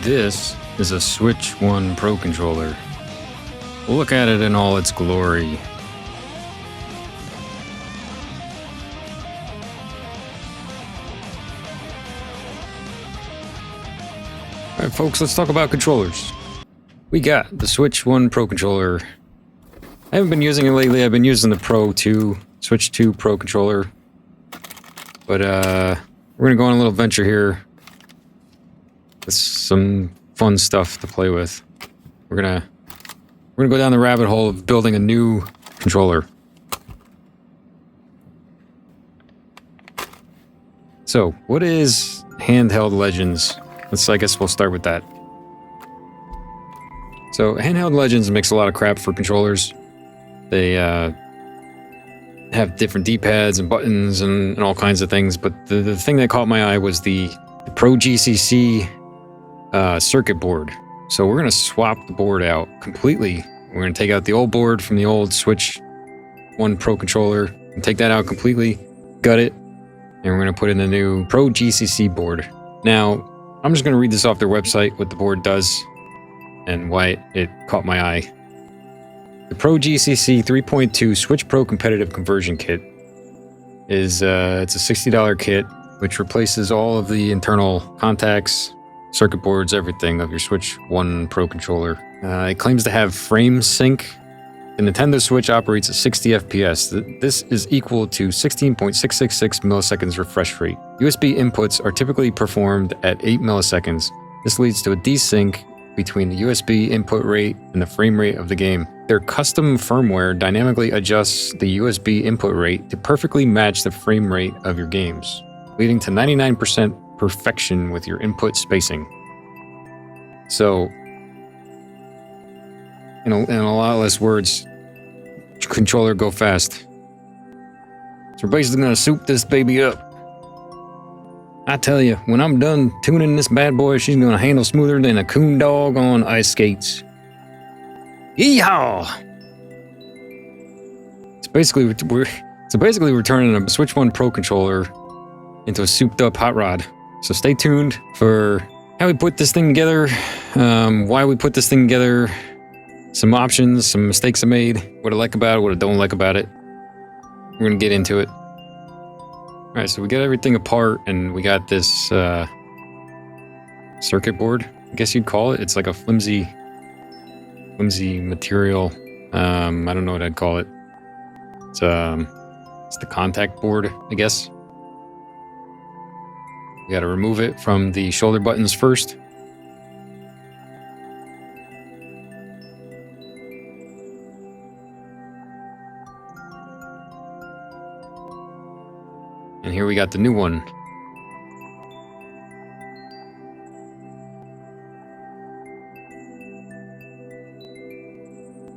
This is a Switch 1 Pro controller. Look at it in all its glory. Alright folks, let's talk about controllers. We got the Switch 1 Pro controller. I haven't been using it lately. I've been using the Pro 2, Switch 2 Pro controller. But we're gonna go on a little venture here with some fun stuff to play with. We're gonna go down the rabbit hole of building a new controller. So, what is Handheld Legends? I guess we'll start with that. So, Handheld Legends makes a lot of crap for controllers. They have different D-pads and buttons and all kinds of things, but the thing that caught my eye was the ProGCC circuit board. So we're going to swap the board out completely. We're going to take out the old board from the old Switch 1 Pro controller and take that out completely, gut it, and we're going to put in the new ProGCC board. Now, I'm just going to read this off their website, what the board does and why it caught my eye. The ProGCC 3.2 Switch Pro Competitive Conversion Kit is it's a $60 kit which replaces all of the internal contacts, circuit boards, everything of your Switch 1 Pro controller. It claims to have frame sync. The Nintendo Switch operates at 60 FPS. This is equal to 16.666 milliseconds refresh rate. USB inputs are typically performed at 8 milliseconds. This leads to a desync between the USB input rate and the frame rate of the game. Their custom firmware dynamically adjusts the USB input rate to perfectly match the frame rate of your games, leading to 99% perfection with your input spacing. So, in a lot less words, controller go fast. So we're basically gonna soup this baby up. I tell you, when I'm done tuning this bad boy, she's gonna handle smoother than a coon dog on ice skates. Yeehaw! So basically we're turning a Switch 1 Pro controller into a souped up hot rod. So stay tuned for how we put this thing together, why we put this thing together, some options, some mistakes I made, what I like about it, what I don't like about it. We're gonna get into it. Alright, so we got everything apart and we got this circuit board, I guess you'd call it. It's like a flimsy material. I don't know what I'd call it. It's the contact board, I guess. We gotta remove it from the shoulder buttons first. And here we got the new one.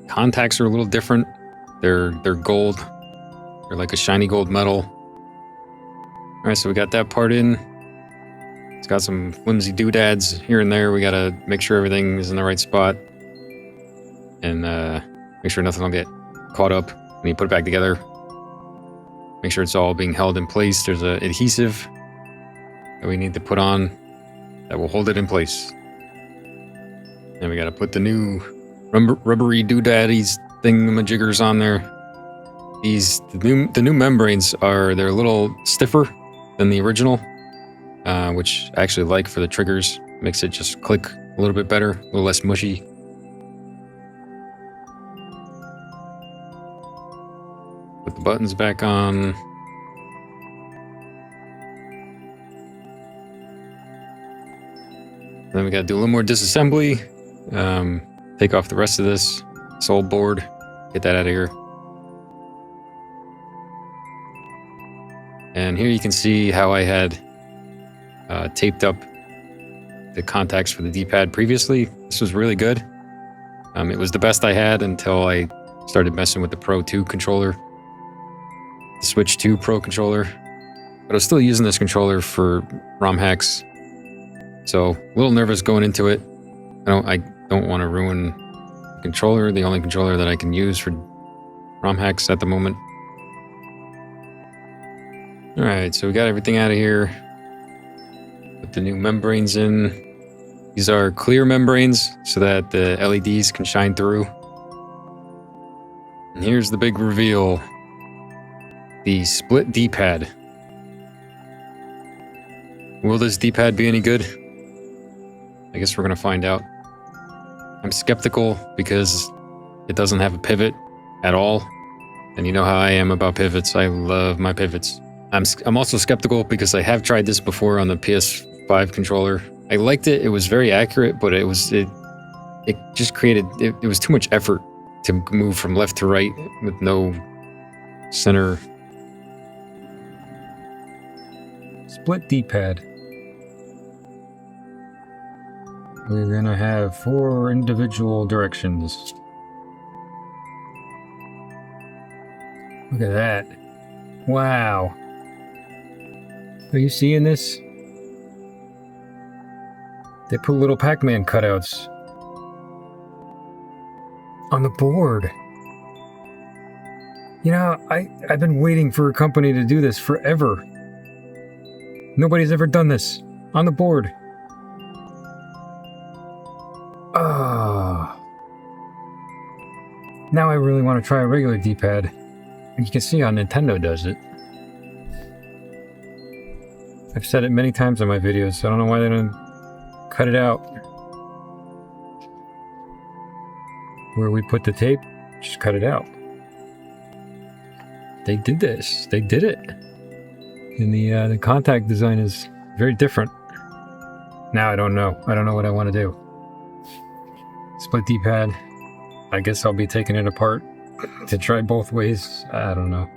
Contacts are a little different. They're gold. They're like a shiny gold metal. All right, so we got that part in. It's got some flimsy doodads here and there. We gotta make sure everything is in the right spot. And make sure nothing will get caught up when you put it back together. Make sure it's all being held in place. There's an adhesive that we need to put on that will hold it in place. And we gotta put the new rubbery doodaddies thingamajiggers on there. The new membranes they're a little stiffer than the original, which I actually like for the triggers. Makes it just click a little bit better, a little less mushy. Put the buttons back on. Then we gotta do a little more disassembly. Take off the rest of this old board. Get that out of here. And here you can see how I had taped up the contacts for the D-pad previously. This was really good. It was the best I had until I started messing with the Pro 2 controller. The Switch 2 Pro controller. But I was still using this controller for ROM hacks. So, a little nervous going into it. I don't want to ruin the controller, the only controller that I can use for ROM hacks at the moment. Alright, so we got everything out of here. Put the new membranes in. These are clear membranes so that the LEDs can shine through. And here's the big reveal. The split D-pad. Will this D-pad be any good? I guess we're gonna find out. I'm skeptical because it doesn't have a pivot at all. And you know how I am about pivots. I love my pivots. I'm also skeptical because I have tried this before on the PS5 controller. I liked it. It was very accurate, but it just created, it was too much effort to move from left to right with no center. Split D-pad. We're gonna have 4 individual directions. Look at that. Wow. Are you seeing this? They put little Pac-Man cutouts on the board. You know, I've been waiting for a company to do this forever. Nobody's ever done this on the board. Now I really want to try a regular D-pad. You can see how Nintendo does it. I've said it many times in my videos, so I don't know why they don't cut it out. Where we put the tape, just cut it out. They did this. They did it. And the contact design is very different. Now I don't know. I don't know what I want to do. Split D-pad. I guess I'll be taking it apart to try both ways. I don't know.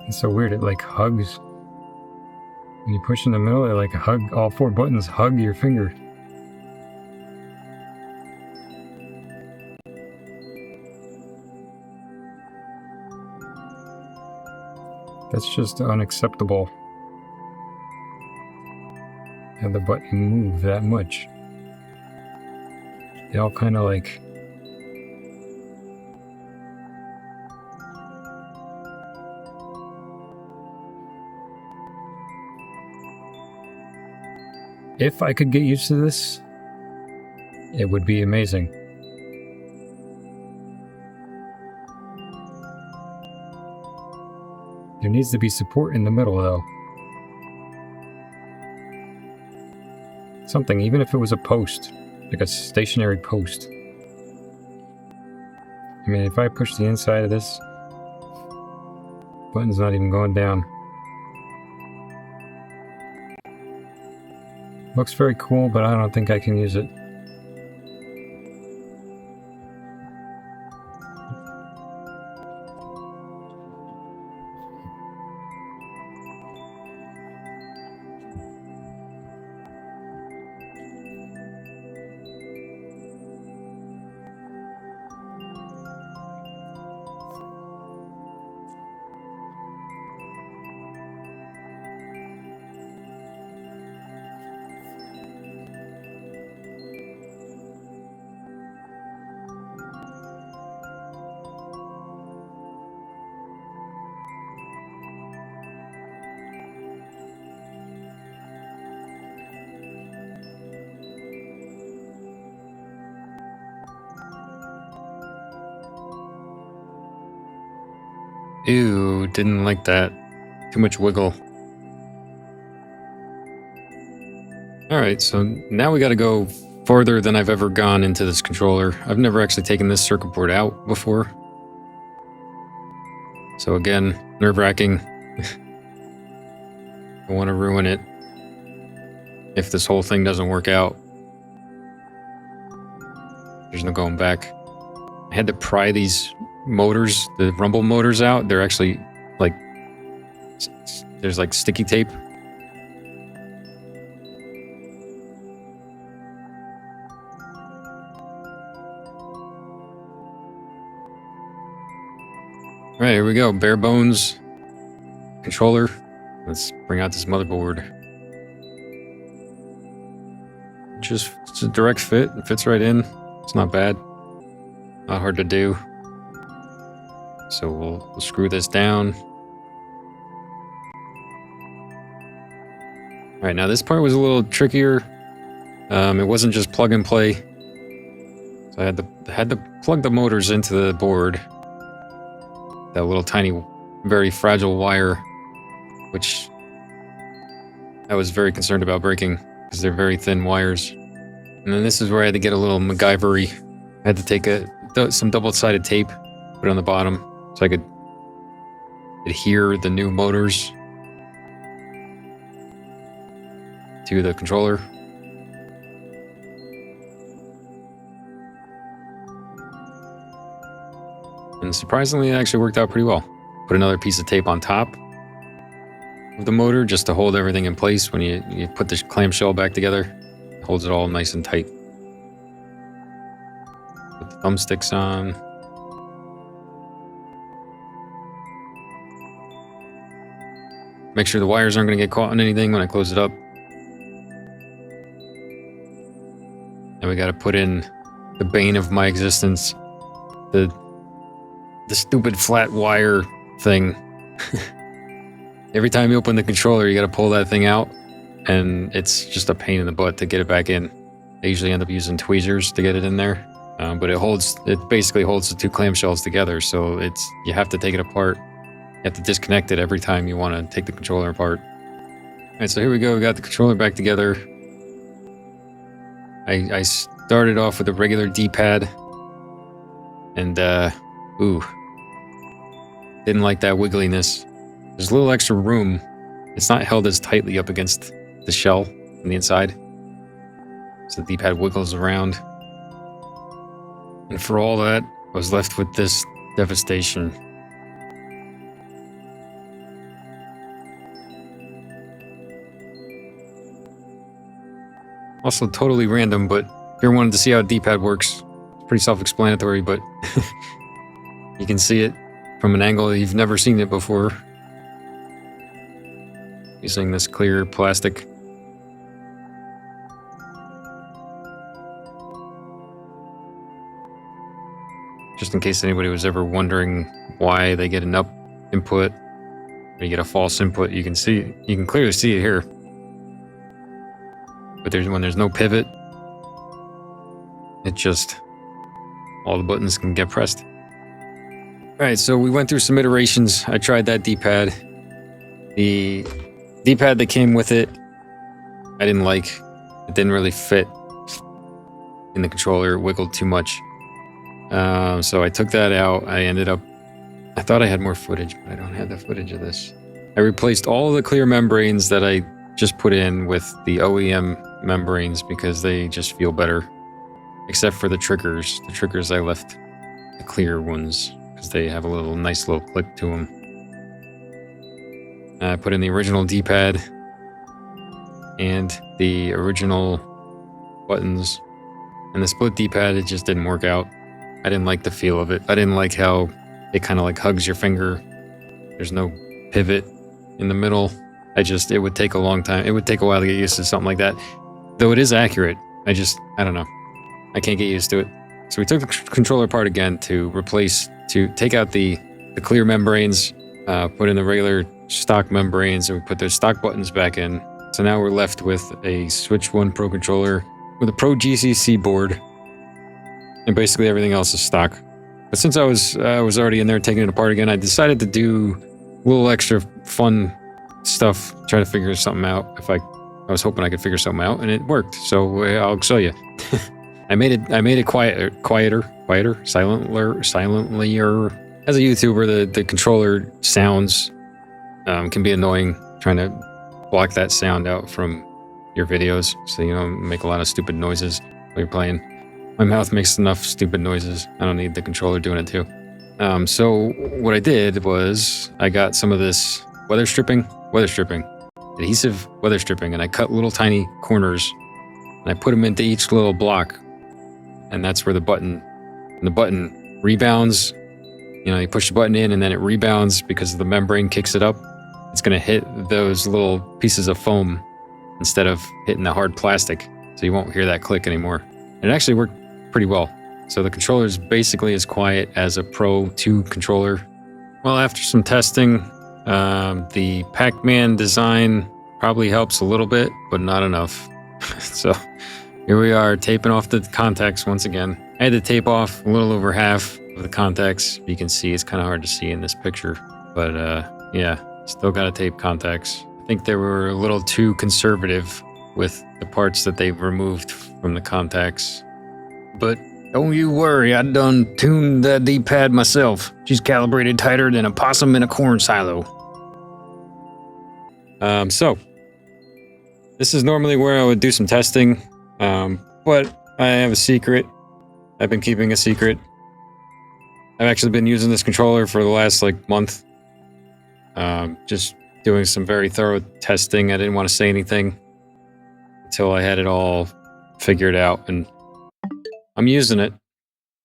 It's so weird. It like hugs. When you push in the middle, it like hug. All 4 buttons hug your finger. That's just unacceptable. Have the button move that much. They all kind of like... If I could get used to this, it would be amazing. There needs to be support in the middle though. Something, even if it was a post, like a stationary post. I mean, if I push the inside of this, button's not even going down. Looks very cool, but I don't think I can use it. Ew, didn't like that. Too much wiggle. Alright, so now we gotta go farther than I've ever gone into this controller. I've never actually taken this circuit board out before. So again, nerve-wracking. I want to ruin it if this whole thing doesn't work out. There's no going back. I had to pry these motors, the rumble motors out. They're actually like, there's like sticky tape. All right, here we go. Bare bones controller. Let's bring out this motherboard. Just, it's a direct fit. It fits right in. It's not bad. Not hard to do. So we'll screw this down. All right, now this part was a little trickier. It wasn't just plug and play. So I had to plug the motors into the board. That little tiny, very fragile wire, which I was very concerned about breaking because they're very thin wires. And then this is where I had to get a little MacGyver-y. I had to take some double-sided tape, put it on the bottom so I could adhere the new motors to the controller. And surprisingly, it actually worked out pretty well. Put another piece of tape on top of the motor just to hold everything in place when you put the clamshell back together. It holds it all nice and tight. Put the thumbsticks on. Make sure the wires aren't going to get caught on anything when I close it up. And we got to put in the bane of my existence, the stupid flat wire thing. Every time you open the controller, you got to pull that thing out, and it's just a pain in the butt to get it back in. I usually end up using tweezers to get it in there, but it basically holds the two clamshells together, so you have to take it apart. You have to disconnect it every time you want to take the controller apart. All right, so here we go. We got the controller back together. I started off with a regular D-pad, and didn't like that wiggliness. There's a little extra room. It's not held as tightly up against the shell on the inside, so the D-pad wiggles around. And for all that, I was left with this devastation. Also totally random, but if you ever wanted to see how a D-pad works, it's pretty self-explanatory, but you can see it from an angle you've never seen it before. Using this clear plastic. Just in case anybody was ever wondering why they get an up input or you get a false input, you can clearly see it here. But when there's no pivot, it just, all the buttons can get pressed. Alright, so we went through some iterations. I tried that D-pad. The D-pad that came with it, I didn't like. It didn't really fit in the controller. It wiggled too much. So I took that out. I thought I had more footage, but I don't have the footage of this. I replaced all the clear membranes that I just put in with the OEM membranes because they just feel better. Except for the triggers. The triggers I left the clear ones because they have a nice little click to them. I put in the original D-pad and the original buttons. And the split D-pad, it just didn't work out. I didn't like the feel of it. I didn't like how it kind of like hugs your finger. There's no pivot in the middle. It would take a long time. It would take a while to get used to something like that. Though it is accurate. I don't know. I can't get used to it. So we took the controller apart again to take out the clear membranes, put in the regular stock membranes, and we put those stock buttons back in. So now we're left with a Switch 1 Pro controller with a ProGCC board, and basically everything else is stock. But since I was already in there taking it apart again, I decided to do a little extra fun stuff, try to figure something out. I was hoping I could figure something out, and it worked. So I'll show you. I made it quieter, silently. As a YouTuber, the controller sounds can be annoying. Trying to block that sound out from your videos, so you don't make a lot of stupid noises while you're playing. My mouth makes enough stupid noises. I don't need the controller doing it too. So what I did was I got some of this adhesive weather stripping, and I cut little tiny corners, and I put them into each little block, and that's where the button rebounds. You know, you push the button in, and then it rebounds because the membrane kicks it up. It's going to hit those little pieces of foam instead of hitting the hard plastic, so you won't hear that click anymore. And it actually worked pretty well. So the controller is basically as quiet as a Pro 2 controller. Well, after some testing, the Pac-Man design probably helps a little bit, but not enough. So here we are taping off the contacts once again. I had to tape off a little over half of the contacts. You can see it's kind of hard to see in this picture, but yeah, still got to tape contacts. I think they were a little too conservative with the parts that they've removed from the contacts. But don't you worry, I done tuned the D-pad myself. She's calibrated tighter than a possum in a corn silo. So this is normally where I would do some testing, but I have a secret. I've been keeping a secret. I've actually been using this controller for the last month. Just doing some very thorough testing. I didn't want to say anything until I had it all figured out, and I'm using it,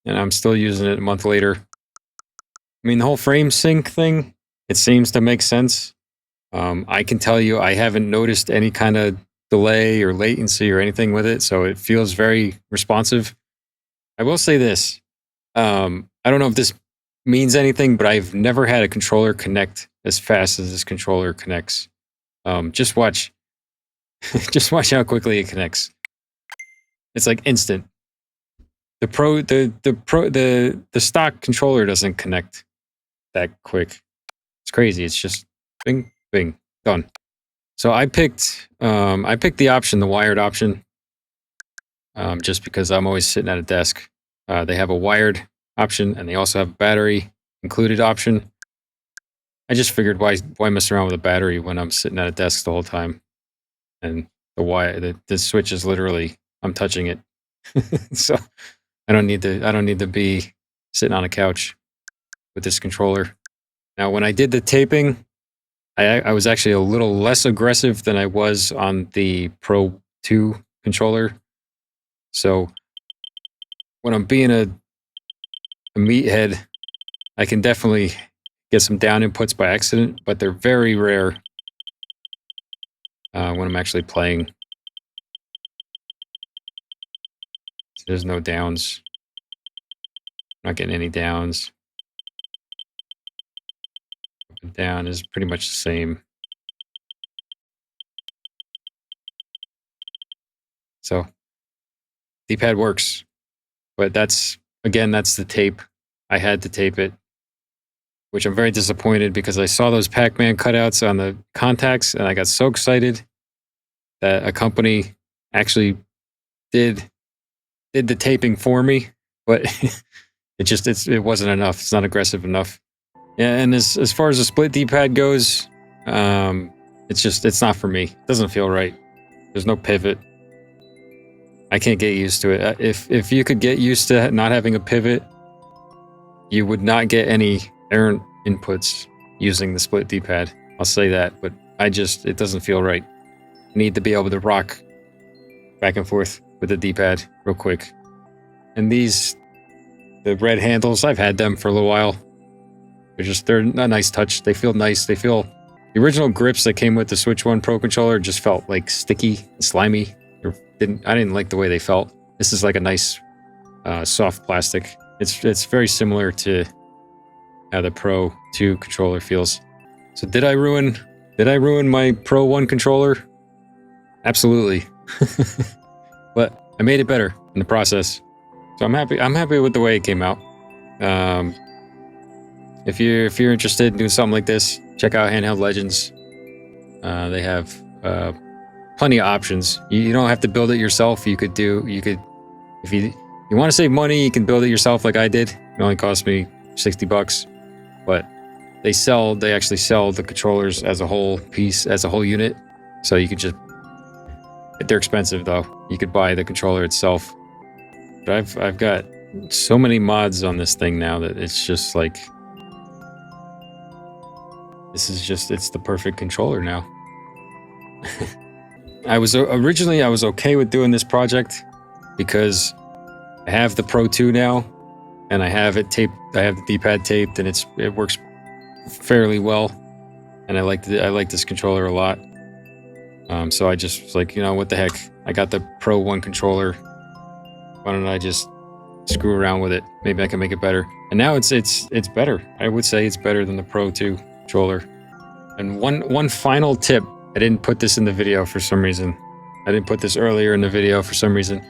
and I'm still using it a month later. I mean, the whole frame sync thing, it seems to make sense. I can tell you I haven't noticed any kind of delay or latency or anything with it, so it feels very responsive. I will say this. I don't know if this means anything, but I've never had a controller connect as fast as this controller connects. Just watch. Just watch how quickly it connects. It's like instant. The stock controller doesn't connect that quick. It's crazy. It's just bing, bing, done. So I picked the option, the wired option, just because I'm always sitting at a desk. They have a wired option, and they also have a battery included option. I just figured why mess around with a battery when I'm sitting at a desk the whole time, and the switch is literally, I'm touching it. So I don't need to be sitting on a couch with this controller. Now, when I did the taping, I was actually a little less aggressive than I was on the Pro 2 controller. So when I'm being a meathead, I can definitely get some down inputs by accident, but they're very rare when I'm actually playing. So there's no downs. Not getting any downs. Up and down is pretty much the same. So D-pad works, but that's the tape. I had to tape it, which I'm very disappointed because I saw those Pac-Man cutouts on the contacts, and I got so excited that a company actually did the taping for me, but it wasn't enough. It's not aggressive enough. Yeah, and as far as the split D-pad goes, it's not for me. It doesn't feel right. There's no pivot. I can't get used to it. If you could get used to not having a pivot, you would not get any errant inputs using the split D-pad. I'll say that, but it doesn't feel right. I need to be able to rock back and forth with the D-pad real quick. And the red handles, I've had them for a little while. They're a nice touch. They feel nice. The original grips that came with the Switch 1 Pro controller just felt like sticky and slimy. I didn't like the way they felt. This is like a nice soft plastic. It's very similar to how the Pro 2 controller feels. So did I ruin my Pro 1 controller? Absolutely. But I made it better in the process. So I'm happy with the way it came out. If you're interested in doing something like this, check out Handheld Legends. They have plenty of options. You don't have to build it yourself. If you want to save money, you can build it yourself like I did. It only cost me $60, but they actually sell the controllers as a whole piece, as a whole unit. So you could they're expensive though. You could buy the controller itself. But I've got so many mods on this thing now that it's just like, it's the perfect controller now. Originally I was okay with doing this project because I have the Pro 2 now, and I have it taped. I have the D-pad taped, and it works fairly well, and I like this controller a lot. So I just was like, what the heck? I got the Pro 1 controller. Why don't I just screw around with it? Maybe I can make it better. And now it's better. I would say it's better than the Pro 2 controller. And one final tip I didn't put this in the video for some reason. I didn't put this earlier in the video for some reason.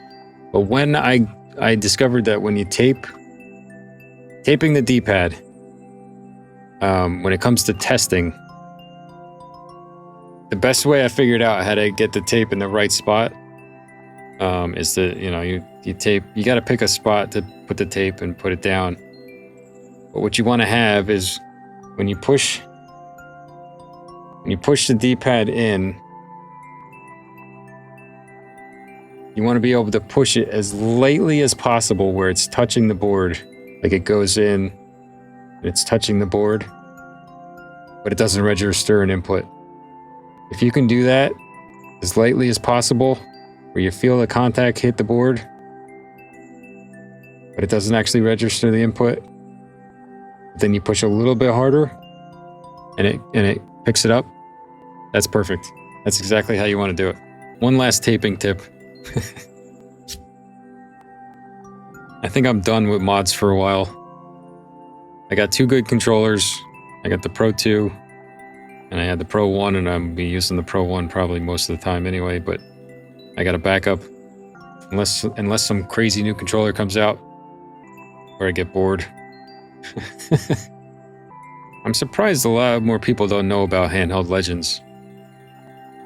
But when I discovered that when you taping the D-pad, when it comes to testing, the best way I figured out how to get the tape in the right spot is to, you tape, you got to pick a spot to put the tape and put it down. But what you want to have is when you push the D-pad in, you want to be able to push it as lightly as possible where it's touching the board. Like it goes in, and it's touching the board, but it doesn't register an input. If you can do that as lightly as possible, where you feel the contact hit the board, but it doesn't actually register the input, then you push a little bit harder, and it picks it up. That's perfect. That's exactly how you want to do it. One last taping tip. I think I'm done with mods for a while. I got 2 good controllers. I got the Pro 2 and I had the Pro 1, and I'm be using the Pro 1 probably most of the time anyway, but I got a backup unless some crazy new controller comes out or I get bored. I'm surprised a lot more people don't know about Handheld Legends,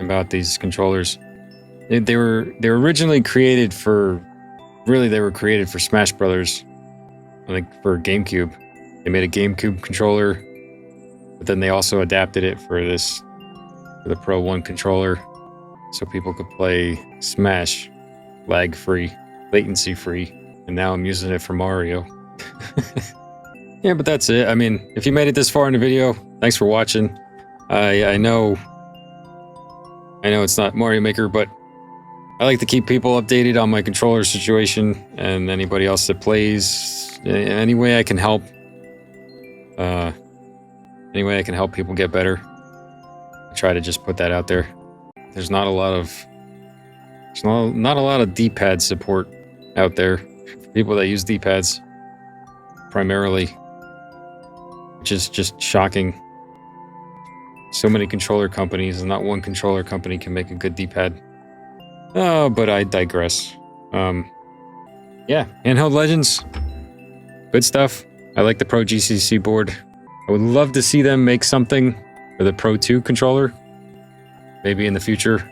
about these controllers. They were originally created for, they were created for Smash Brothers, like for GameCube. They made a GameCube controller, but then they also adapted it for the Pro 1 controller, so people could play Smash lag-free, latency-free, and now I'm using it for Mario. Yeah, but that's it. I mean, if you made it this far in the video, thanks for watching. I know it's not Mario Maker, but I like to keep people updated on my controller situation and anybody else that plays. Any way I can help. Any way I can help people get better. I try to just put that out there. There's not a lot of D-pad support out there for people that use D-pads primarily, which is just shocking. So many controller companies, and not one controller company can make a good D-pad. Oh, but I digress. Yeah, Handheld Legends, good stuff. I like the ProGCC board. I would love to see them make something for the Pro 2 controller. Maybe in the future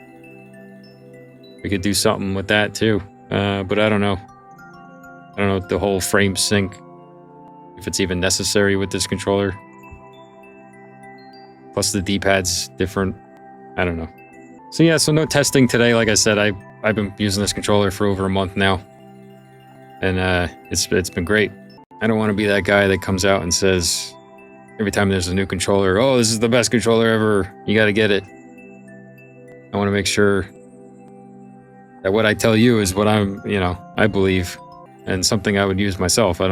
we could do something with that too. But I don't know. I don't know the whole frame sync, if it's even necessary with this controller. Plus the D-pad's different. I don't know. So yeah, so no testing today. Like I said, I've been using this controller for over a month now, and it's been great. I don't want to be that guy that comes out and says every time there's a new controller, "Oh, this is the best controller ever. You got to get it." I want to make sure that what I tell you is what I believe, and something I would use myself. I'm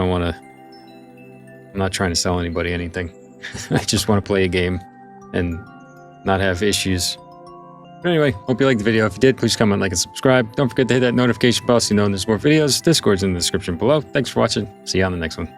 not trying to sell anybody anything. I just want to play a game and not have issues. But anyway, hope you liked the video. If you did, please comment, like, and subscribe. Don't forget to hit that notification bell so you know when there's more videos. Discord's in the description below. Thanks for watching. See you on the next one.